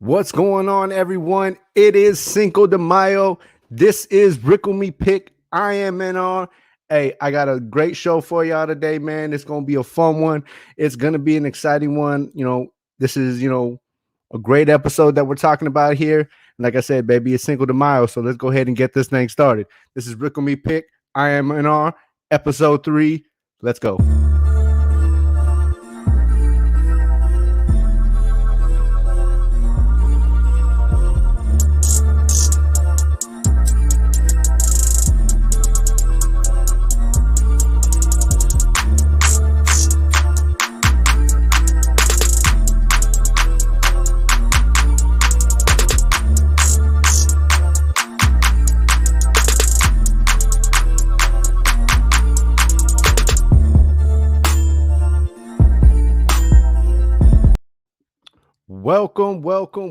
What's going on, everyone? It is Cinco de Mayo. This is Rickle Me Pick. I am NR. Hey, I got a great show for y'all today, man. It's going to be a fun one. It's going to be an exciting one. This is, a great episode that we're talking about here. And like I said, baby, it's Cinco de Mayo. So let's go ahead and get this thing started. This is Rickle Me Pick. I am NR. Episode 3. Let's go.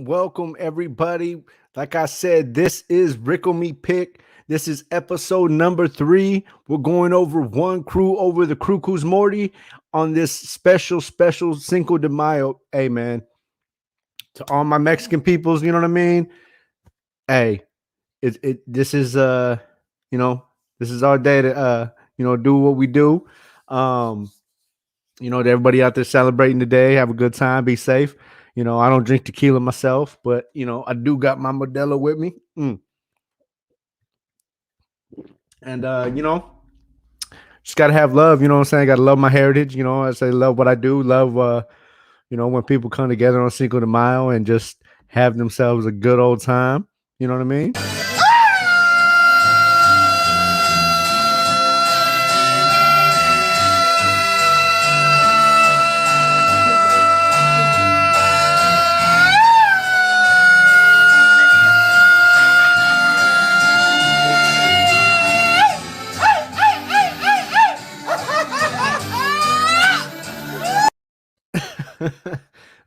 Welcome, everybody. Like I said, this is Rickle Me Pick. This is episode number 3. We're going over one crew over the Crewcoo's Morty on this special Cinco de Mayo. Hey, man, to all my Mexican peoples, you know what I mean? Hey, this is this is our day to do what we do. To everybody out there celebrating today, have a good time, be safe. I don't drink tequila myself, but I do got my Modelo with me. And just gotta have love, you know what I'm saying? Gotta love my heritage, I say love what I do, love when people come together on Cinco de Mayo and just have themselves a good old time. You know what I mean?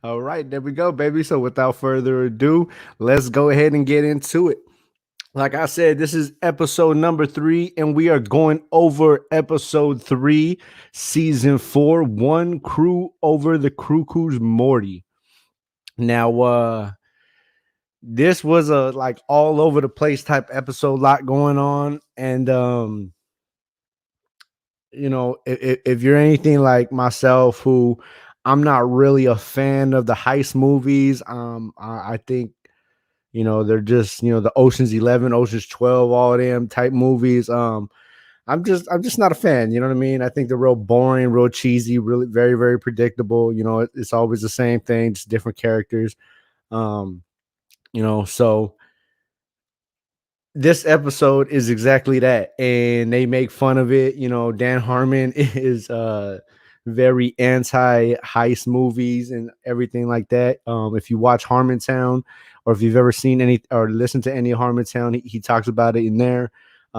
All right, there we go, baby. So without further ado, let's go ahead and get into it. Like I said, this is episode number 3, and we are going over episode 3, season 4, one crew over the Crewcoo's Morty. Now, this was a like all over the place type episode, lot going on, and if you're anything like myself, who I'm not really a fan of the heist movies. I think, they're just, the Ocean's 11, Ocean's 12, all of them type movies. I'm just not a fan. You know what I mean? I think they're real boring, real cheesy, really very, very predictable. It's always the same thing, just different characters. So this episode is exactly that. And they make fun of it. Dan Harmon is, very anti-heist movies and everything like that. If you watch Harmontown, or if you've ever seen any or listened to any of Harmontown, he talks about it in there.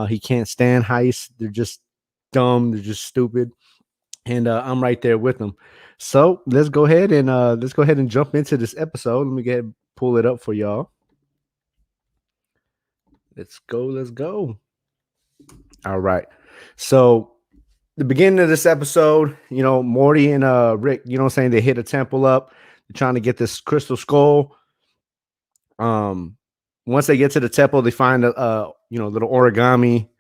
He can't stand heists. They're just dumb. They're just stupid. And I'm right there with them. So let's go ahead and jump into this episode. Let me pull it up for y'all. Let's go. All right. So the beginning of this episode, Morty and Rick, they hit a temple up. They're trying to get this crystal skull. Once they get to the temple, they find a little origami.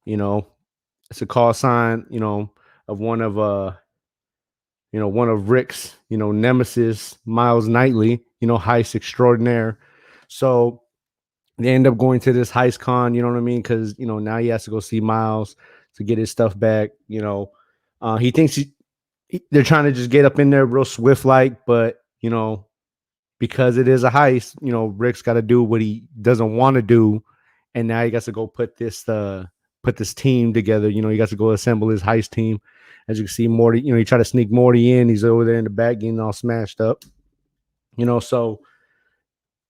It's a call sign, of one of Rick's, nemesis, Miles Knightley, heist extraordinaire. So they end up going to this heist con, you know what I mean? Because now he has to go see Miles to get his stuff back. He thinks they're trying to just get up in there real swift like, but because it is a heist, Rick's got to do what he doesn't want to do, and now he got to go put this team together. He got to go assemble his heist team. As you can see, Morty, he tried to sneak Morty in. He's over there in the back getting all smashed up. So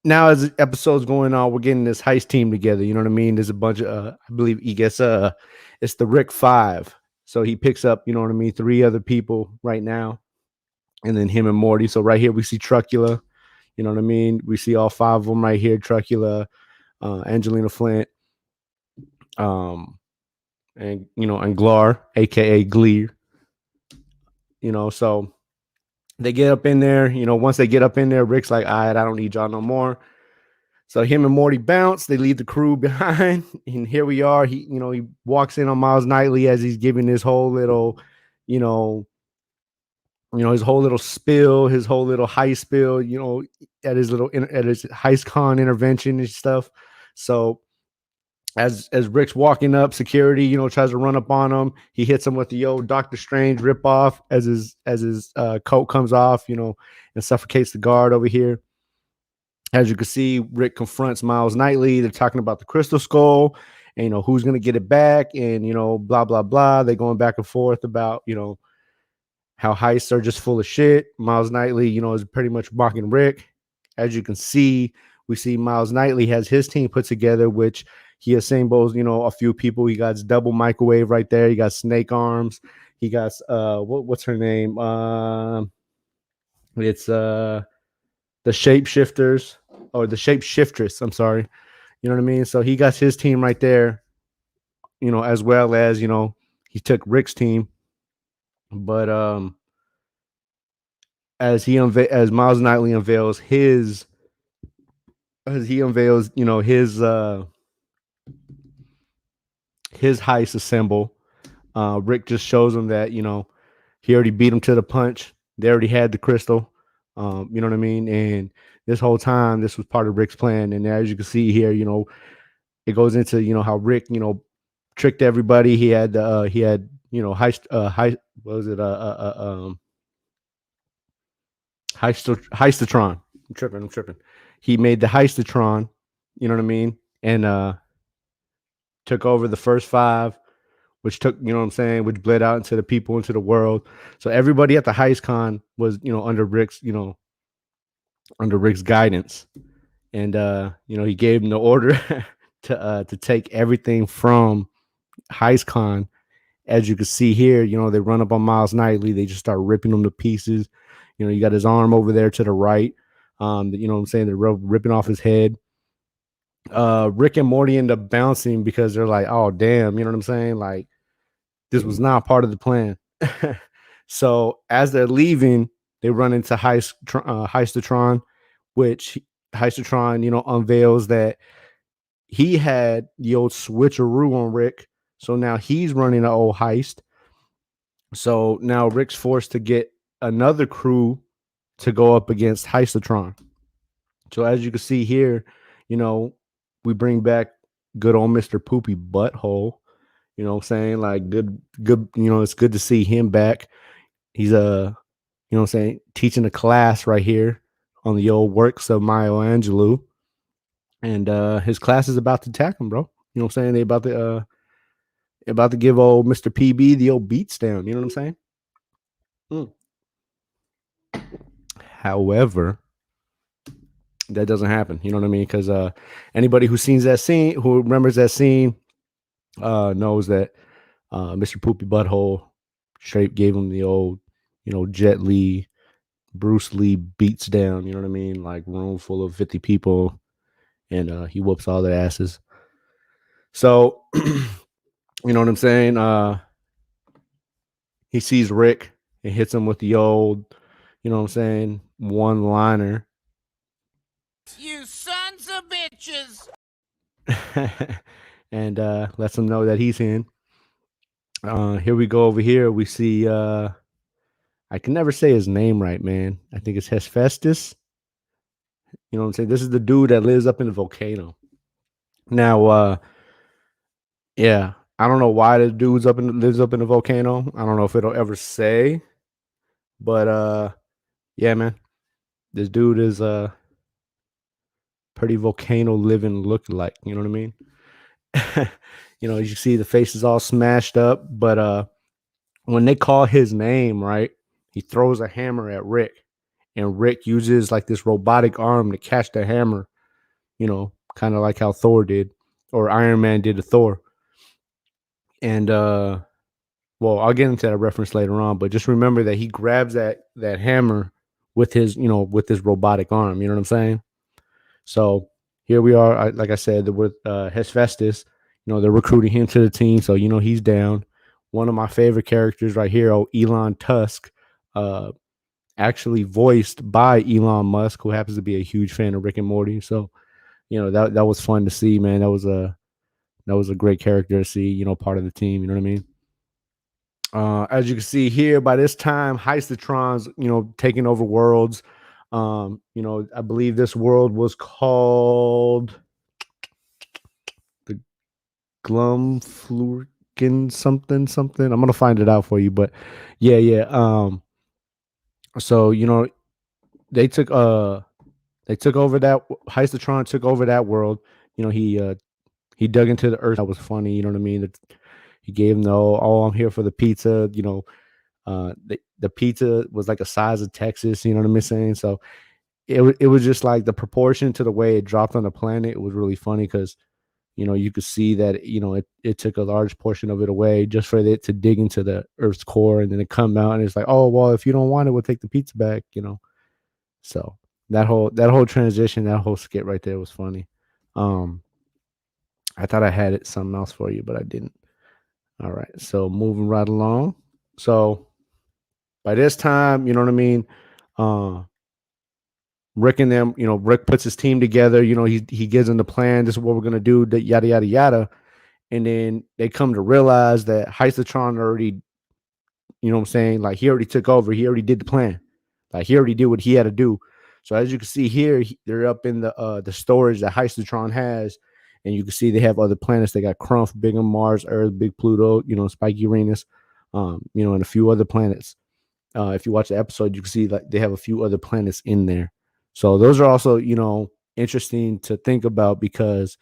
now as the episode's going on, we're getting this heist team together. You know what I mean? There's a bunch of, I believe he gets, it's the Rick 5. So he picks up, 3 other people right now. And then him and Morty. So right here we see Truckula. You know what I mean? We see all 5 of them right here. Truckula, Angelina Flint, and Glar, aka Gleer. So They get up in there, once they get up in there, Rick's like, all right, I don't need y'all no more. So him and Morty bounce, they leave the crew behind. And here we are. He walks in on Miles Knightley as he's giving his whole little, you know, his whole little spill, his whole little heist spill, at his heist con intervention and stuff. So as Rick's walking up, security, tries to run up on him. He hits him with the old Doctor Strange ripoff as his coat comes off, and suffocates the guard over here. As you can see, Rick confronts Miles Knightley. They're talking about the Crystal Skull and who's gonna get it back, and blah blah blah. They're going back and forth about how heists are just full of shit. Miles Knightley, is pretty much mocking Rick. As you can see, we see Miles Knightley has his team put together, which he assembles, a few people. He got double microwave right there. He got Snake Arms. He got what's her name? It's the Shapeshifters, or the Shapeshiftress. I'm sorry. You know what I mean? So he got his team right there, as well as, he took Rick's team. But as Miles Knightley unveils his his heist assemble, Rick just shows him that he already beat him to the punch. They already had the crystal. You know what I mean? And this whole time, this was part of Rick's plan. And as you can see here, it goes into how Rick tricked everybody. He had heist what was it heistatron. I'm tripping. He made the heistatron, you know what I mean, and took over the first 5, which took, which bled out into the people, into the world. So everybody at the heist con was, under Rick's guidance. And he gave him the order to take everything from heist con. As you can see here, they run up on Miles Knightley. They just start ripping him to pieces. You got his arm over there to the right. They're ripping off his head. Rick and Morty end up bouncing because they're like, oh, damn. You know what I'm saying? Like, this was not part of the plan. So as they're leaving, they run into Heistatron, which Heistatron, unveils that he had the old switcheroo on Rick. So now he's running an old heist. So now Rick's forced to get another crew to go up against Heistatron. So as you can see here, we bring back good old Mr. Poopy Butthole. You know what I'm saying? Like good, it's good to see him back. He's teaching a class right here on the old works of Maya Angelou. And his class is about to attack him, bro. You know what I'm saying? They about to give old Mr. PB the old beats down. You know what I'm saying? However, that doesn't happen. You know what I mean? Because anybody who remembers that scene, knows that Mr. Poopy Butthole straight gave him the old, Jet Li, Bruce Lee beats down. You know what I mean? Like room full of 50 people, and he whoops all their asses. So, you know what I'm saying? He sees Rick and hits him with the old, you know what I'm saying, one-liner. You sons of bitches! And lets him know that he's in. Here we go over here. We see, I can never say his name right, man. I think it's Hephaestus. You know what I'm saying? This is the dude that lives up in the volcano. Now, yeah, I don't know why the dude's lives up in the volcano. I don't know if it'll ever say, but yeah, man, this dude is pretty volcano living look-alike. You know what I mean? As you see, the face is all smashed up, but when they call his name, right, he throws a hammer at Rick, and Rick uses like this robotic arm to catch the hammer, kind of like how Thor did, or Iron Man did to Thor. And well, I'll get into that reference later on, but just remember that he grabs that hammer with his, with his robotic arm. You know what I'm saying? So here we are, like I said, with Hephaestus. They're recruiting him to the team, so he's down. One of my favorite characters right here, Elon Tusk. actually voiced by Elon Musk, who happens to be a huge fan of Rick and Morty. So, that was fun to see, man. That was a great character to see, part of the team. You know what I mean? As you can see here, by this time, Heistatron's, taking over worlds. I believe this world was called the Glumflurkin something something. I'm gonna find it out for you, but yeah, yeah. So they took they took over that Heistatron took over that world. He dug into the earth. That was funny. You know what I mean? He gave him the oh, I'm here for the pizza. The pizza was like a size of Texas. You know what I'm saying? So it was just like the proportion to the way it dropped on the planet. It was really funny because you could see that it took a large portion of it away just for it to dig into the Earth's core, and then it come out and it's like, oh well, if you don't want it, we'll take the pizza back. So that whole transition, that whole skit right there was funny. Um, I thought I had something else for you, but I didn't. All right, so moving right along. So by this time, you know what I mean. Uh, Rick and them, Rick puts his team together. He gives them the plan. This is what we're gonna do. Yada yada yada. And then they come to realize that Heisatron already, what I'm saying, like he already took over. He already did the plan. Like he already did what he had to do. So as you can see here, they're up in the storage that Heisatron has, and you can see they have other planets. They got Crump, Big on Mars, Earth, Big Pluto, Spike Uranus, and a few other planets. If you watch the episode, you can see like they have a few other planets in there. So those are also, interesting to think about because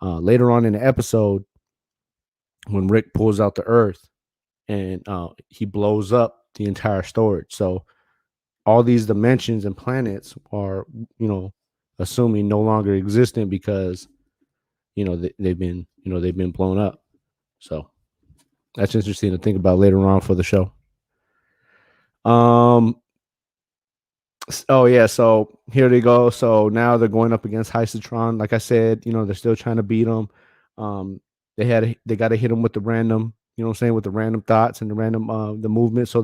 later on in the episode, when Rick pulls out the Earth and he blows up the entire storage. So all these dimensions and planets are, assuming no longer existent because, they've been blown up. So that's interesting to think about later on for the show. Oh yeah, so here they go. So now they're going up against Heisatron. Like I said, they're still trying to beat them. Um, they got to hit them with the random, what I'm saying, with the random thoughts and the random the movement. So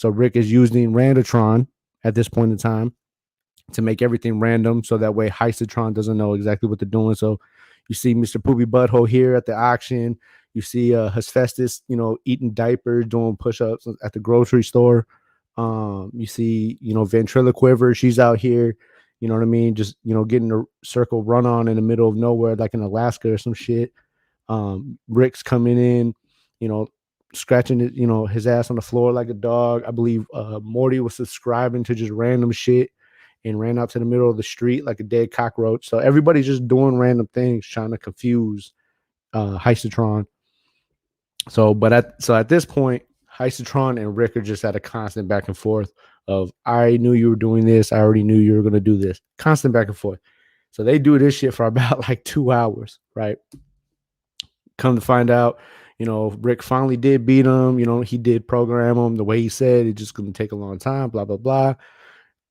Rick is using Randatron at this point in time to make everything random, so that way Heisatron doesn't know exactly what they're doing. So you see Mr. Poopy Butthole here at the auction. You see Hephaestus, eating diapers, doing push-ups at the grocery store. You see, Ventriloquiver, she's out here, you know what I mean? Just, getting a circle run on in the middle of nowhere, like in Alaska or some shit. Rick's coming in, scratching it, his ass on the floor like a dog. I believe Morty was subscribing to just random shit and ran out to the middle of the street like a dead cockroach. So everybody's just doing random things, trying to confuse Heisatron. So at this point, Heisatron and Rick are just at a constant back and forth of I knew you were doing this. I already knew you were gonna do this. Constant back and forth. So they do this shit for about like 2 hours, right? Come to find out, Rick finally did beat him. He did program him the way he said. It's just gonna take a long time. Blah blah blah.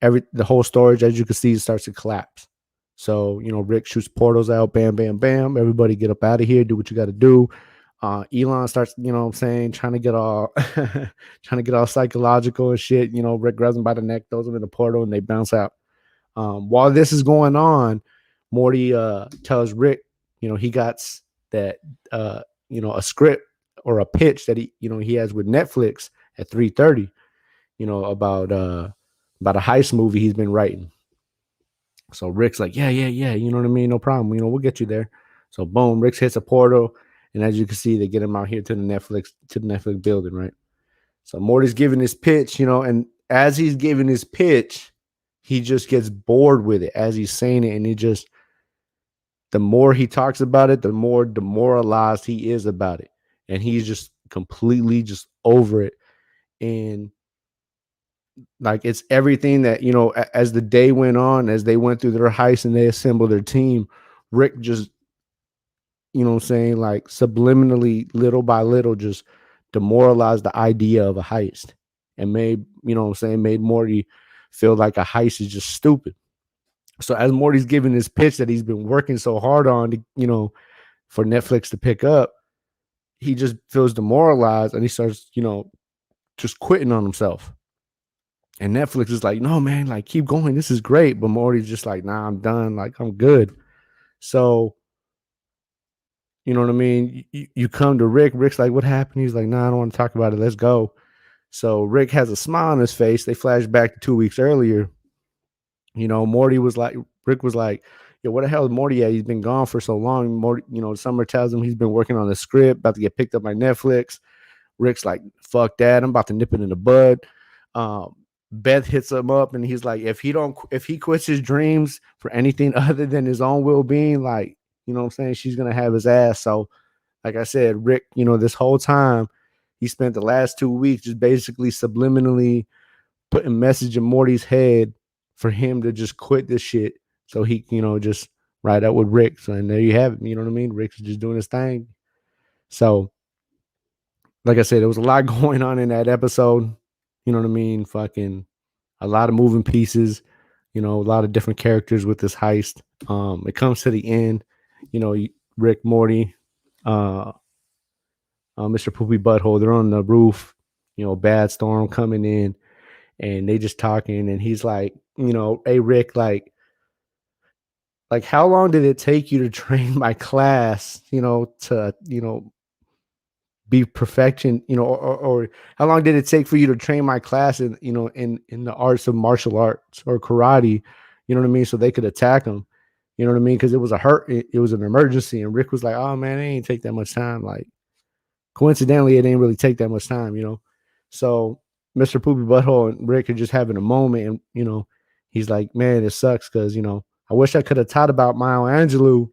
The whole storage, as you can see, starts to collapse. So Rick shoots portals out. Bam bam bam. Everybody get up out of here. Do what you got to do. Elon starts, what I'm saying, trying to get all psychological and shit. Rick grabs him by the neck, throws him in the portal, and they bounce out. While this is going on, Morty tells Rick, he got that a script or a pitch that he has with Netflix at 3:30, about a heist movie he's been writing. So Rick's like, yeah, you know what I mean? No problem. We'll get you there. So boom, Rick hits a portal. And as you can see, they get him out here to the Netflix building, right? So Morty's giving his pitch, and as he's giving his pitch, he just gets bored with it as he's saying it. And the more he talks about it, the more demoralized he is about it. And he's just completely just over it. And like it's everything that, as the day went on, as they went through their heist and they assembled their team, Rick just, what I'm saying, like subliminally, little by little, just demoralized the idea of a heist and made, what I'm saying, made Morty feel like a heist is just stupid. So as Morty's giving his pitch that he's been working so hard on, for Netflix to pick up, he just feels demoralized and he starts, just quitting on himself. And Netflix is like, no, man, like keep going. This is great. But Morty's just like, nah, I'm done. Like, I'm good. So, you know what I mean? You come to Rick. Rick's like, what happened? He's like, nah, I don't want to talk about it. Let's go. So Rick has a smile on his face. They flash back to 2 weeks earlier. Morty was like, Rick was like, yo, where the hell is Morty at? He's been gone for so long. Morty, Summer tells him he's been working on the script, about to get picked up by Netflix. Rick's like, fuck that. I'm about to nip it in the bud. Um, Beth hits him up and he's like, if he quits his dreams for anything other than his own well-being, like, you know what I'm saying? She's going to have his ass. So, like I said, Rick, this whole time, he spent the last 2 weeks just basically subliminally putting message in Morty's head for him to just quit this shit. So he, just ride out with Rick. So, and there you have it. You know what I mean? Rick's just doing his thing. So, like I said, there was a lot going on in that episode. You know what I mean? Fucking a lot of moving pieces, a lot of different characters with this heist. It comes to the end, Rick, Morty, Mr. Poopy Butthole, they're on the roof, bad storm coming in, and they just talking, and he's like, hey Rick, like how long did it take you to train my class, to, be perfection, or how long did it take for you to train my class in, in the arts of martial arts or karate, you know what I mean? So they could attack him, you know what I mean? Because it was an emergency. And Rick was like, oh man, it ain't take that much time. Like coincidentally, it didn't really take that much time, So Mr. Poopy Butthole and Rick are just having a moment, and he's like, man, it sucks because I wish I could have taught about Maya Angelou,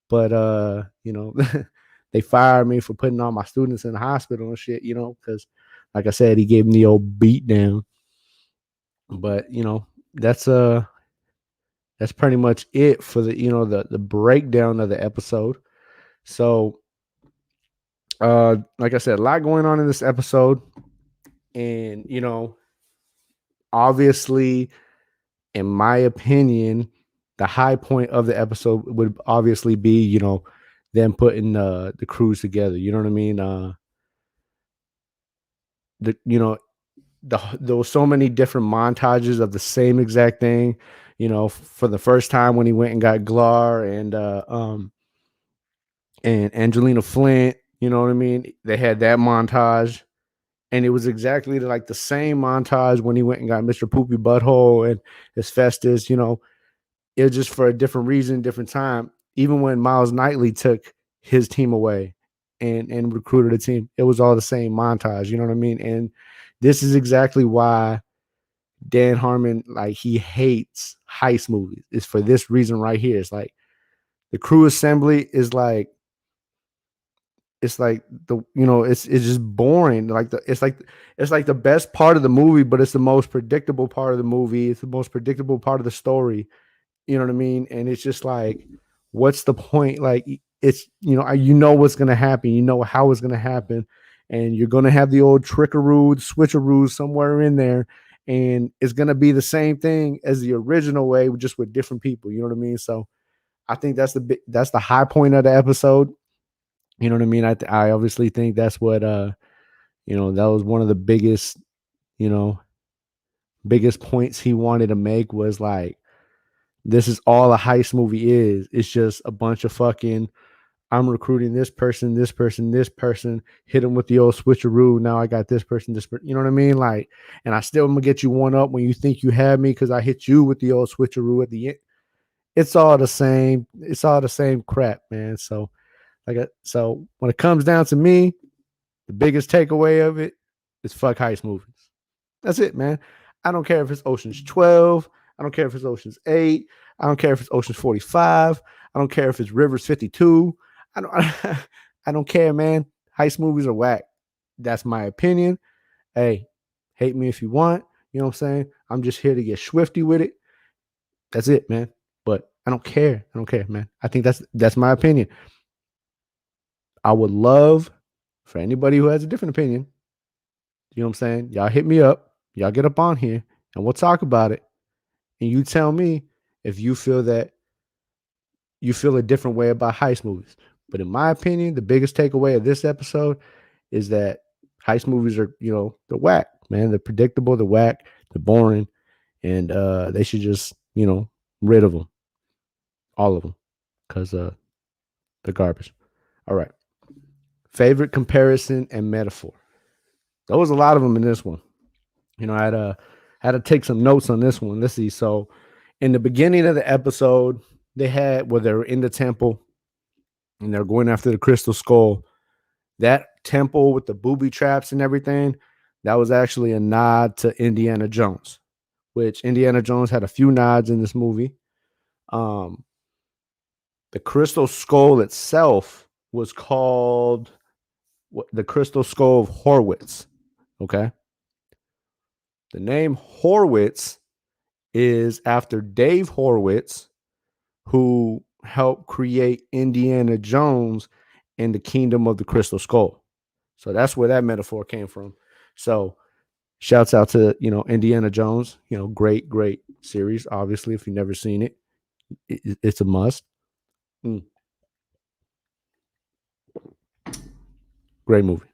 but they fired me for putting all my students in the hospital and shit, because like I said, he gave me the old beat down. But that's pretty much it for the the breakdown of the episode. So like I said, a lot going on in this episode. And obviously, in my opinion, the high point of the episode would obviously be, them putting the crews together. You know what I mean? There were so many different montages of the same exact thing. For the first time when he went and got Glar and Angelina Flint, you know what I mean? They had that montage. And it was exactly like the same montage when he went and got Mr. Poopy Butthole and his Festus, it was just for a different reason, different time. Even when Miles Knightley took his team away and recruited a team, it was all the same montage, you know what I mean? And this is exactly why Dan Harmon, like, he hates heist movies. It's for this reason right here. It's like the crew assembly is like, it's like it's just boring. It's like the best part of the movie, but it's the most predictable part of the movie. It's the most predictable part of the story. You know what I mean? And it's just like, what's the point? Like, it's what's gonna happen. You know how it's gonna happen, and you're gonna have the old trickaroo, switcheroo somewhere in there, and it's gonna be the same thing as the original way, just with different people. You know what I mean? So I think that's the high point of the episode. You know what I mean? I obviously think that's what that was one of the you know, biggest points he wanted to make, was like, this is all a heist movie is. It's just a bunch of fucking, I'm recruiting this person, this person, this person, hit him with the old switcheroo. Now I got this person, you know what I mean? Like, and I still am gonna get you one up when you think you have me because I hit you with the old switcheroo at the end. It's all the same. It's all the same crap, man. So so when it comes down to me, the biggest takeaway of it is fuck heist movies. That's it, man. I don't care if it's Ocean's 12. I don't care if it's Ocean's 8. I don't care if it's Ocean's 45. I don't care if it's Rivers 52. I don't I don't care, man. Heist movies are whack. That's my opinion. Hey, hate me if you want. You know what I'm saying? I'm just here to get swifty with it. That's it, man. But I don't care. I don't care, man. I think that's my opinion. I would love for anybody who has a different opinion. You know what I'm saying? Y'all hit me up. Y'all get up on here and we'll talk about it. And you tell me if you feel a different way about heist movies. But in my opinion, the biggest takeaway of this episode is that heist movies are, they're whack, man. They're predictable, they're whack. They're boring, and they should just rid of them, all of them, because they're garbage. All right. Favorite comparison and metaphor. There was a lot of them in this one. I had to take some notes on this one. Let's see. So, in the beginning of the episode, they had where they're in the temple and they're going after the crystal skull. That temple with the booby traps and everything, that was actually a nod to Indiana Jones, which Indiana Jones had a few nods in this movie. Um, the crystal skull itself was called the crystal skull of Horwitz. Okay. The name Horwitz is after Dave Horwitz, who helped create Indiana Jones and the Kingdom of the Crystal Skull. So that's where that metaphor came from. So shouts out to Indiana Jones. Great series. Obviously, if you've never seen it, it's a must. Great movie.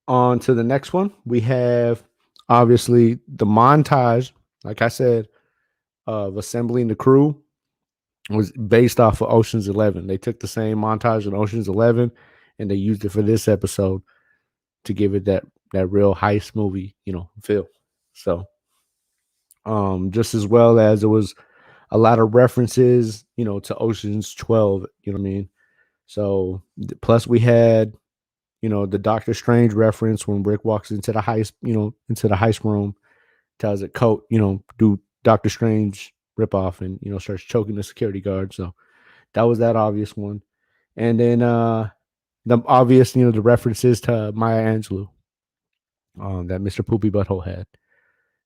On to the next one. We have obviously the montage, like I said, of assembling the crew was based off of Ocean's 11. They took the same montage in Ocean's 11 and they used it for this episode to give it that real heist movie, feel. So, just as well as there was a lot of references, to Ocean's 12, you know what I mean? So, plus we had, the Doctor Strange reference when Rick walks into the heist, into the heist room, tells it, Coat, do Doctor Strange ripoff and, starts choking the security guard. So that was that obvious one. And then the obvious, the references to Maya Angelou that Mr. Poopy Butthole had.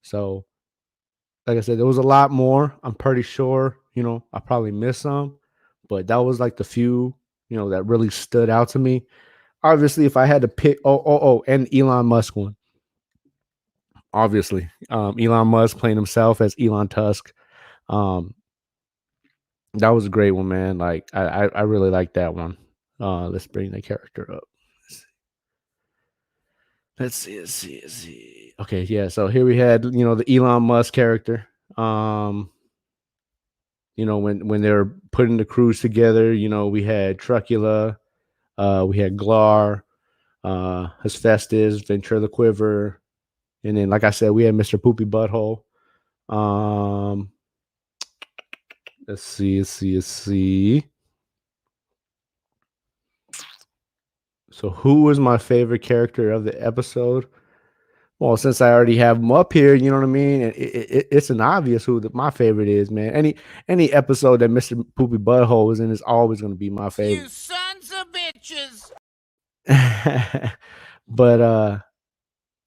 So, like I said, there was a lot more. I'm pretty sure, I probably missed some, but that was like the few, that really stood out to me. Obviously, if I had to pick, and Elon Musk one. Obviously, Elon Musk playing himself as Elon Tusk. That was a great one, man. Like I really like that one. Let's bring the character up. Let's see. Okay, yeah. So here we had, the Elon Musk character. When they're putting the crews together, we had Trucula, we had Glar, Hephaestus, Ventriloquiver, and then, like I said, we had Mr. Poopy Butthole. Let's see. So who was my favorite character of the episode? Well, since I already have them up here, you know what I mean? It's an obvious who my favorite is, man. Any episode that Mr. Poopy Butthole is in is always going to be my favorite. You sons of bitches. But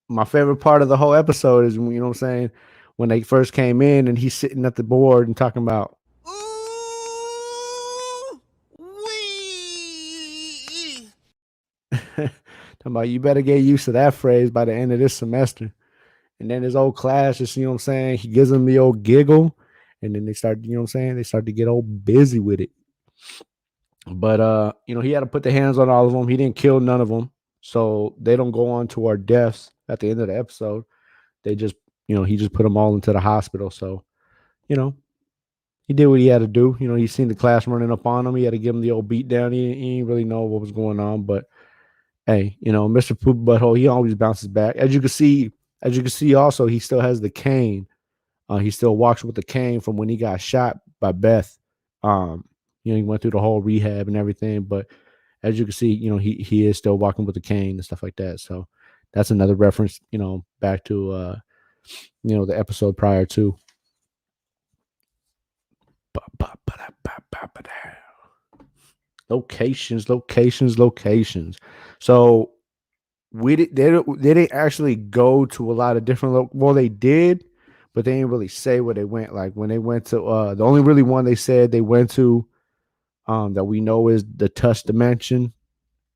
my favorite part of the whole episode is, what I'm saying, when they first came in and he's sitting at the board and talking about, Ooh, wee. talking about, you better get used to that phrase by the end of this semester. And then his old class, just, he gives them the old giggle, and then they start, they start to get all busy with it. But he had to put the hands on all of them. He didn't kill none of them, so they don't go on to our deaths at the end of the episode. They just, he just put them all into the hospital. So, he did what he had to do. He seen the class running up on him. He had to give him the old beat down. He didn't really know what was going on, but hey, Mr. Poop Butthole, he always bounces back. As you can see, also, he still has the cane. He still walks with the cane from when he got shot by Beth. He went through the whole rehab and everything, but as you can see, he is still walking with the cane and stuff like that. So that's another reference, back to the episode prior to. Locations. So they didn't actually go to a lot of different well, they did, but they didn't really say where they went. Like when they went to the only really one they said they went to that we know is the Tusk dimension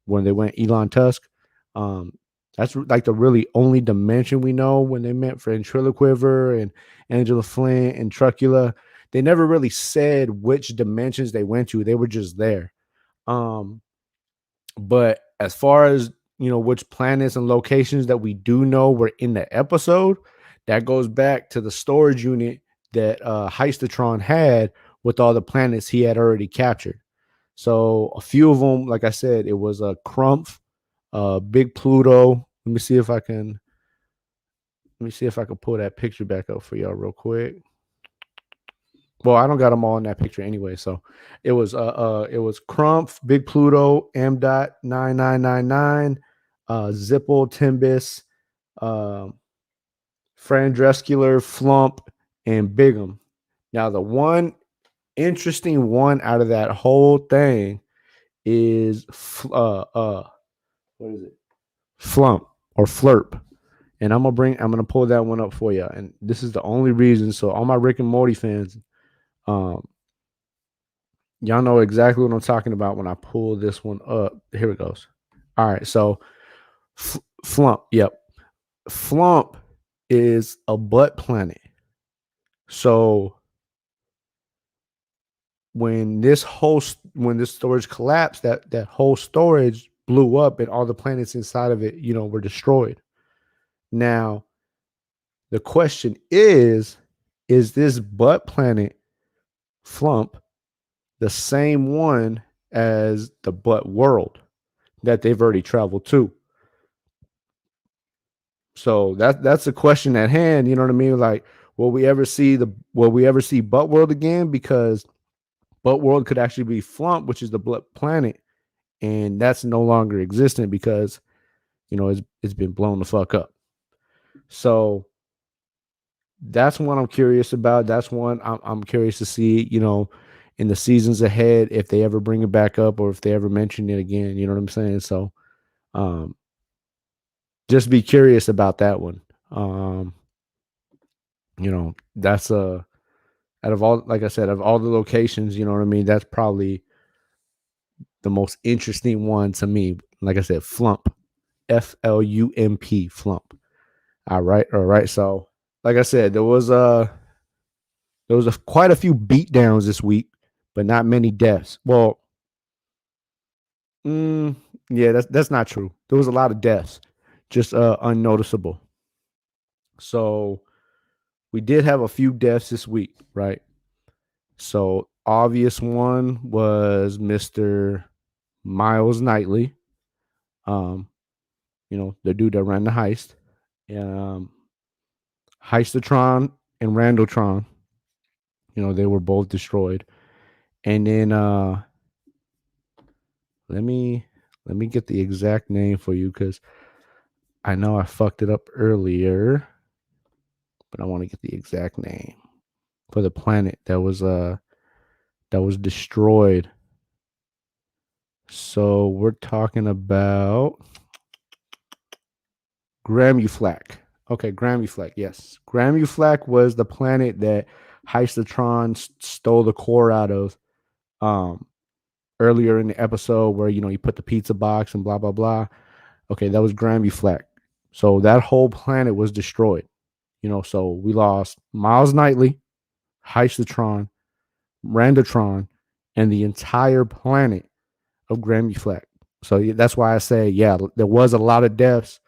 when they went Elon Tusk. That's like the really only dimension we know when they meant for Ventriloquiver and Angela Flint and Trucula. They never really said which dimensions they went to. They were just there. But as far as which planets and locations that we do know were in the episode, That goes back to the storage unit that Heistatron had with all the planets he had already captured. So a few of them, like I said, it was a Crumph, Big Pluto. Let me see if I can pull that picture back up for y'all real quick. Well, I don't got them all in that picture anyway. So it was Crumph, Big Pluto, M. Dot 9999, Zipple, Timbus, Frandrescular, Flump, and Bigum. Now, the one interesting one out of that whole thing is what is it? Flump or Flurp. And I'm gonna pull that one up for you. And this is the only reason. So all my Rick and Morty fans, y'all know exactly what I'm talking about when I pull this one up. Here it goes. All right, so Flump. Yep, Flump is a butt planet. So when this storage collapsed, that whole storage blew up, and all the planets inside of it, were destroyed. Now, the question is this butt planet Flump the same one as the butt world that they've already traveled to? So that's the question at hand. You know what I mean? Like, will we ever see butt world again? Because butt world could actually be Flump, which is the butt planet, and that's no longer existent because it's been blown the fuck up. So that's one I'm curious about. That's one I'm curious to see, in the seasons ahead, if they ever bring it back up or if they ever mention it again. You know what I'm saying? So just be curious about that one. That's out of all, like I said, of all the locations, you know what I mean? That's probably the most interesting one to me. Like I said, Flump, Flump, Flump. All right. So, like I said, there was quite a few beatdowns this week, but not many deaths. Well, yeah, that's not true. There was a lot of deaths, just unnoticeable. So we did have a few deaths this week, right? So obvious one was Mr. Miles Knightley, the dude that ran the heist, Heistatron and Randalltron. They were both destroyed. And then let me get the exact name for you, because I know I fucked it up earlier, but I want to get the exact name for the planet that was destroyed. So we're talking about Gramuflac. Okay, Gramuflac. Yes, Gramuflac was the planet that Heistatron stole the core out of earlier in the episode, where he put the pizza box and blah blah blah. Okay, that was Gramuflac. So that whole planet was destroyed. So we lost Miles Knightley, Heistatron, Randatron, and the entire planet of Gramuflac. So that's why I say, yeah, there was a lot of deaths,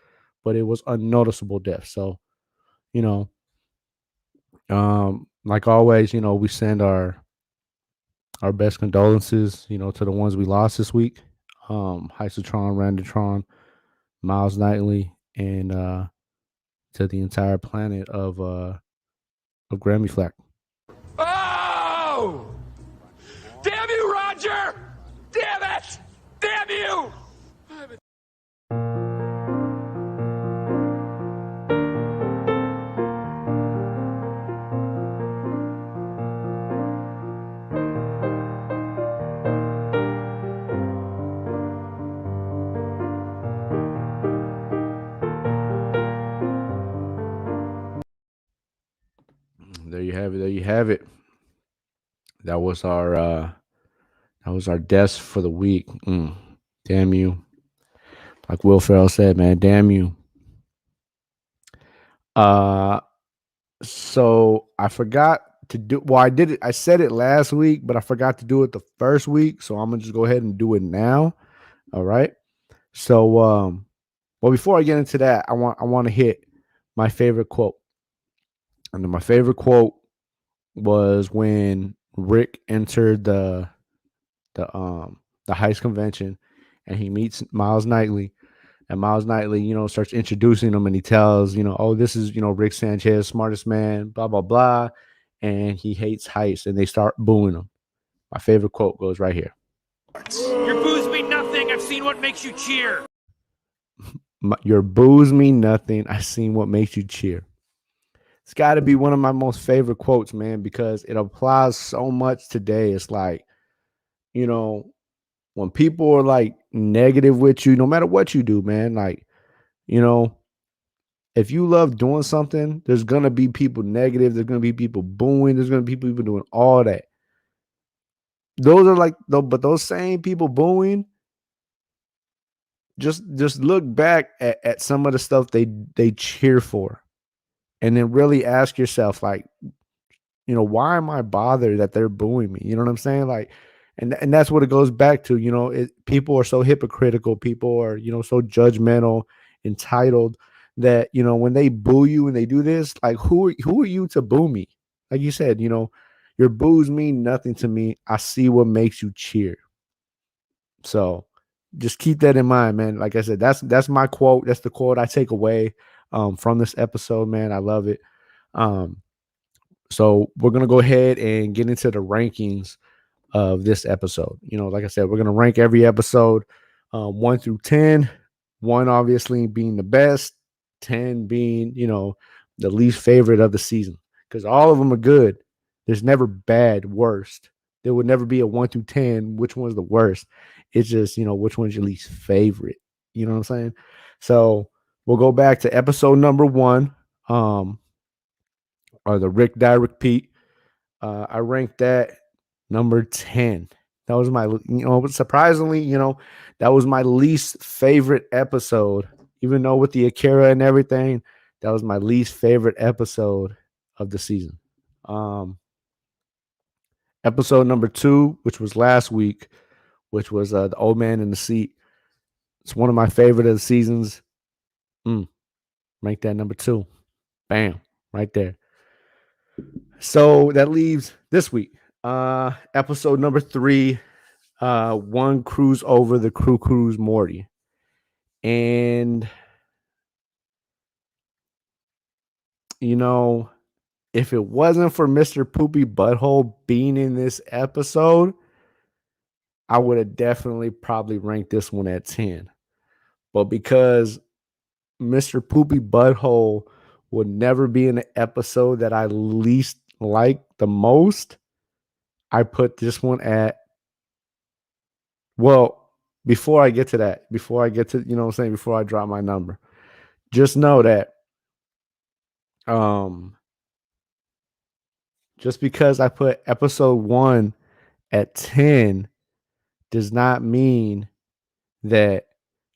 but it was unnoticeable deaths. So, like always, we send our best condolences, to the ones we lost this week. Heistatron, Randatron, Miles Knightley, and to the entire planet of Gramuflac. Oh! Damn you, Roger! Damn it! Damn you! There you have it. There you have it. That was our deaths for the week. Damn you. Like Will Ferrell said, man, damn you. So I forgot to do, well, I did it. I said it last week, but I forgot to do it the first week. So I'm gonna just go ahead and do it now. All right. So well, before I get into that, I want to hit my favorite quote. And then my favorite quote was when Rick entered the the heist convention and he meets Miles Knightley. And Miles Knightley, starts introducing him and he tells, oh, this is, Rick Sanchez, smartest man, blah, blah, blah. And he hates heists and they start booing him. My favorite quote goes right here. Your boos mean nothing. I've seen what makes you cheer. Your boos mean nothing. I've seen what makes you cheer. It's got to be one of my most favorite quotes, man, because it applies so much today. It's like, when people are like negative with you, no matter what you do, man, like, if you love doing something, there's going to be people negative. There's going to be people booing. There's going to be people doing all that. Those are like, but those same people booing, just look back at some of the stuff they cheer for. And then really ask yourself, like, why am I bothered that they're booing me? You know what I'm saying? Like, and that's what it goes back to. People are so hypocritical. People are, so judgmental, entitled that, when they boo you and they do this, like, who are you to boo me? Like you said, your boos mean nothing to me. I see what makes you cheer. So just keep that in mind, man. Like I said, that's my quote. That's the quote I take away from this episode, man. I love it. So we're going to go ahead and get into the rankings of this episode. Like I said, we're going to rank every episode 1 through 10, 1 obviously being the best, 10 being, the least favorite of the season, because all of them are good. There's never bad, worst. There would never be a 1 through 10, which one's the worst. It's just, which one's your least favorite. You know what I'm saying? So we'll go back to episode number 1, or the Rick Die Repeat. I ranked that number 10. That was my, surprisingly, that was my least favorite episode, even though with the Akira and everything, that was my least favorite episode of the season. Episode number 2, which was last week, which was the Old Man in the Seat. It's one of my favorite of the seasons. Rank that number 2. Bam, right there. So that leaves this week. Episode number 3, One Cruise Over the Crewcoo's Morty. And if it wasn't for Mr. Poopy Butthole being in this episode, I would have definitely probably ranked this one at 10. But because Mr. Poopy Butthole would never be in the episode that I least like the most, I put this one at, well, before I get to that, before I get to, before I drop my number, just know that just because I put episode 1 at 10 does not mean that,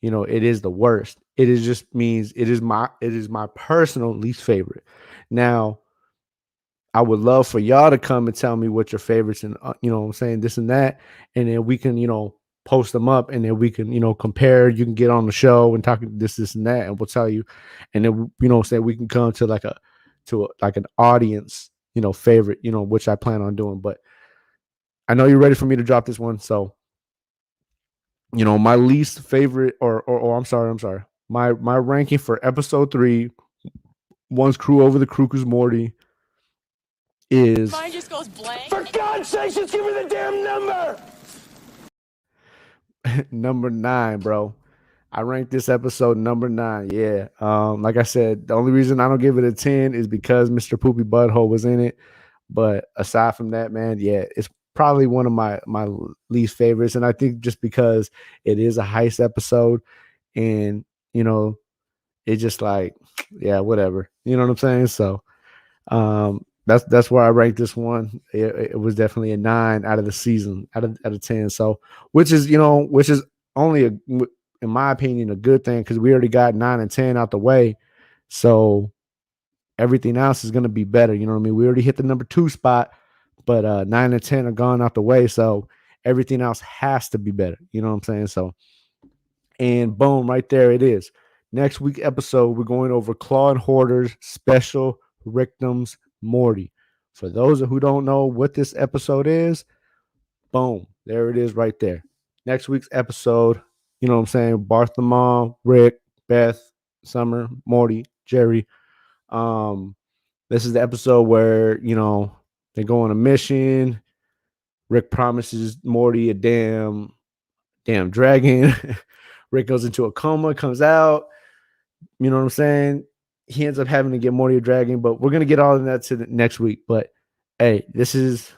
it is the worst. It is just means it is my personal least favorite. Now, I would love for y'all to come and tell me what your favorites and what I'm saying, this and that, and then we can post them up, and then we can compare. You can get on the show and talk this and that, and we'll tell you, and then say we can come to like an audience favorite, which I plan on doing. But I know you're ready for me to drop this one, so my least favorite, or I'm sorry, my ranking for episode 3, One's Crew Over the Crewcoo's Morty, is Mine just goes blank. For God's sake, just give me the damn number. number 9, bro. I ranked this episode number 9. Yeah. Like I said, the only reason I don't give it a 10 is because Mr. Poopy Butthole was in it. But aside from that, man, yeah, it's probably one of my least favorites. And I think just because it is a heist episode, and it's just like, yeah, whatever. You know what I'm saying? So that's where I ranked this one. It was definitely a 9 out of the season, out of 10. So which is only in my opinion a good thing, because we already got 9 and 10 out the way. So everything else is going to be better. You know what I mean? We already hit the number 2 spot, but 9 and 10 are gone out the way. So everything else has to be better. You know what I'm saying? So, and boom, right there it is. Next week episode, we're going over Claw and Hoarder's special Rickdom's Morty. For those who don't know what this episode is, boom, there it is right there. Next week's episode, you know what I'm saying? Bartholomew, Rick, Beth, Summer, Morty, Jerry. This is the episode where, they go on a mission. Rick promises Morty a damn dragon. Rick goes into a coma, comes out. You know what I'm saying? He ends up having to get Morty a dragon, but we're gonna get all of that to the next week. But hey, this is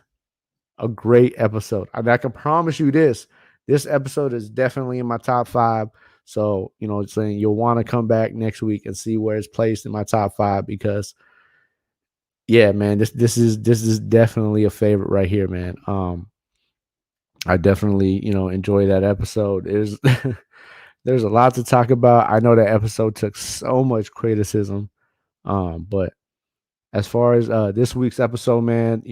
a great episode. I can promise you this. This episode is definitely in my top 5. So, saying you'll want to come back next week and see where it's placed in my top 5 because yeah, man, this is definitely a favorite right here, man. I definitely, enjoy that episode. There's a lot to talk about. I know that episode took so much criticism. But as far as this week's episode, man,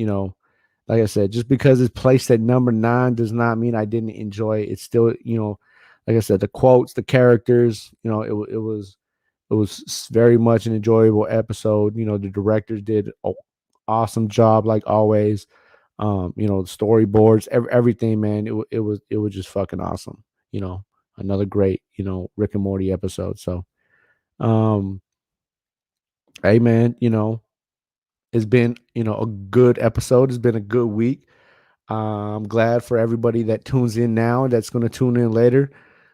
like I said, just because it's placed at number 9 does not mean I didn't enjoy it. It's still, like I said, the quotes, the characters, it was very much an enjoyable episode. The directors did an awesome job like always. The storyboards, everything, man. It was just fucking awesome. Another great, Rick and Morty episode. So, hey, man, it's been, a good episode. It's been a good week. I'm glad for everybody that tunes in now and that's going to tune in later.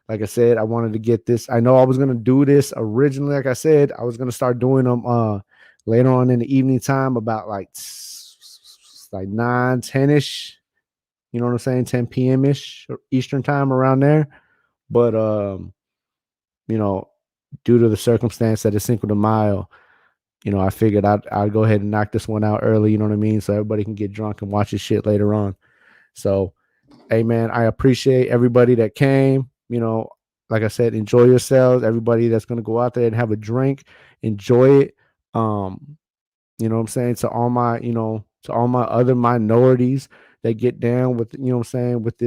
Like I said, I wanted to get this. I know I was going to do this originally. Like I said, I was going to start doing them later on in the evening time, about like 9, 10-ish. You know what I'm saying? 10 p.m.-ish Eastern time, around there. But, due to the circumstance that it's Cinco de Mayo, I figured I'd go ahead and knock this one out early, you know what I mean? So everybody can get drunk and watch this shit later on. So, hey, man, I appreciate everybody that came. Like I said, enjoy yourselves. Everybody that's going to go out there and have a drink, enjoy it. You know what I'm saying? To all my, to all my other minorities that get down with, you know what I'm saying, with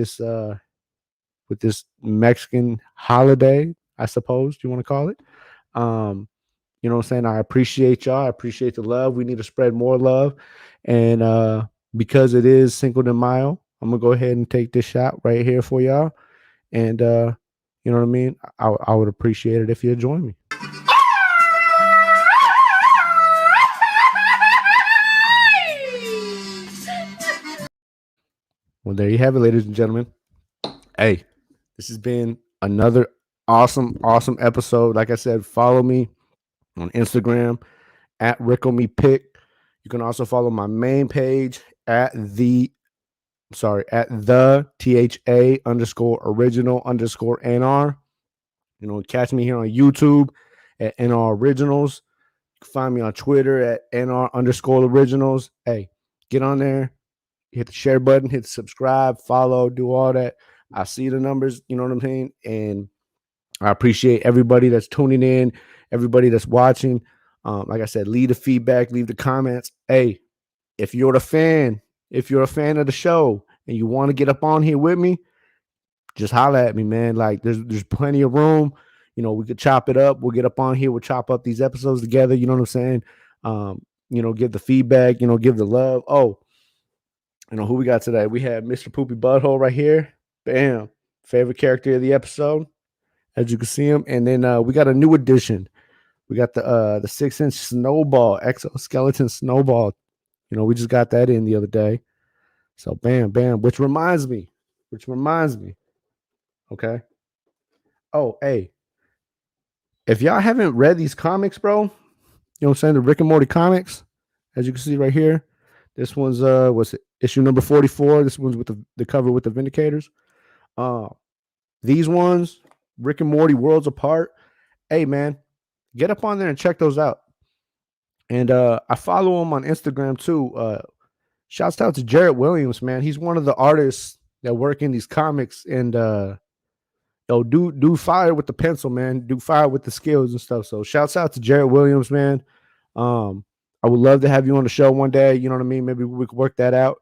this Mexican holiday, I suppose you want to call it. You know what I'm saying? I appreciate y'all. I appreciate the love. We need to spread more love. And because it is Cinco de Mayo, I'm going to go ahead and take this shot right here for y'all. And you know what I mean? I would appreciate it if you join me. Well, there you have it, ladies and gentlemen. Hey, this has been another awesome episode. Like I said, follow me on Instagram at Rickle Me Pick. You can also follow my main page at the THA_original_NR. Catch me here on YouTube at NR Originals. You can find me on Twitter at NR_originals. Hey, get on there, hit the share button, hit the subscribe, follow, do all that. I see the numbers, you know what I'm saying? And I appreciate everybody that's tuning in, everybody that's watching. Like I said, leave the feedback, leave the comments. Hey, if you're a fan of the show and you want to get up on here with me, just holler at me, man. Like there's plenty of room. We could chop it up. We'll get up on here. We'll chop up these episodes together. You know what I'm saying? Give the feedback, give the love. Oh, who we got today? We have Mr. Poopy Butthole right here. Bam. Favorite character of the episode, as you can see him. And then we got a new addition. We got the 6-inch Snowball, exoskeleton Snowball. We just got that in the other day. So bam, bam. Which reminds me. Okay. Oh, hey. If y'all haven't read these comics, bro, you know what I'm saying? The Rick and Morty comics, as you can see right here. This one's issue number 44. This one's with the cover with the Vindicators. These ones, Rick and Morty Worlds Apart. Hey, man, get up on there and check those out. And I follow him on Instagram too. Shouts out to Jarrett Williams, man. He's one of the artists that work in these comics, and do fire with the pencil, man. Do fire with the skills and stuff. So shouts out to Jarrett Williams, man. I would love to have you on the show one day. You know what I mean? Maybe we could work that out,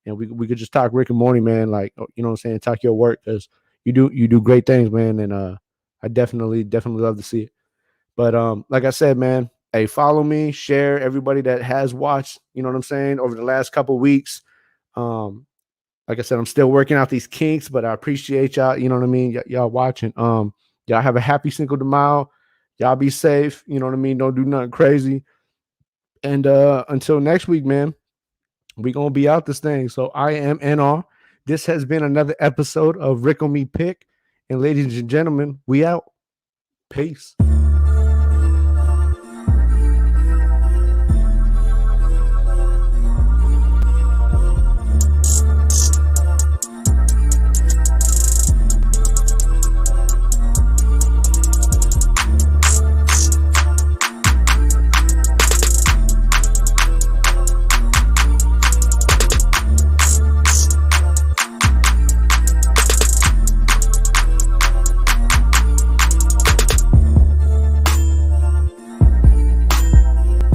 and we could just talk Rick and Morty, man. Like, you know what I'm saying? Talk your work, because you do great things, man. And I definitely love to see it. But like I said, man, Hey, follow me, share, everybody that has watched, you know what I'm saying, over the last couple weeks. Um, like I said, I'm still working out these kinks, but I appreciate y'all, you know what I mean, y'all watching. Y'all have a happy Cinco de Mayo. Y'all be safe, you know what I mean? Don't do nothing crazy. And until next week, man, we gonna be out this thing. So I am NR. This has been another episode of Rickle Me Pick. And ladies and gentlemen, we out. Peace.